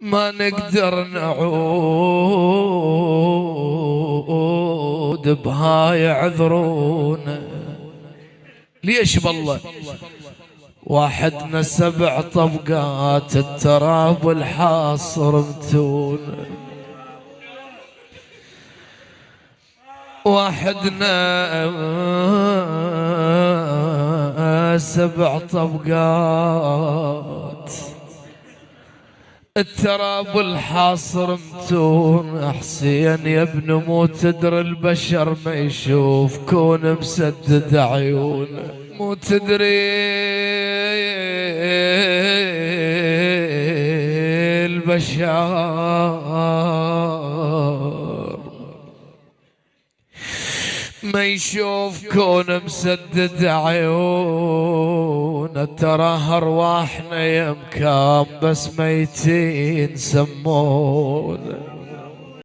ما نقدر نعود بهاي عذرونا. ليش بالله؟ واحدنا 7 طبقات التراب الحاصر متون، واحدنا 7 طبقات التراب الحاصر متون. حسين يا ابن مو تدري البشر ما يشوف كون مسدد عيونه، مو تدري البشر ما يشوف كون مسدد عيونه. ترى ارواحنا يا مكان بس ميتين سمون.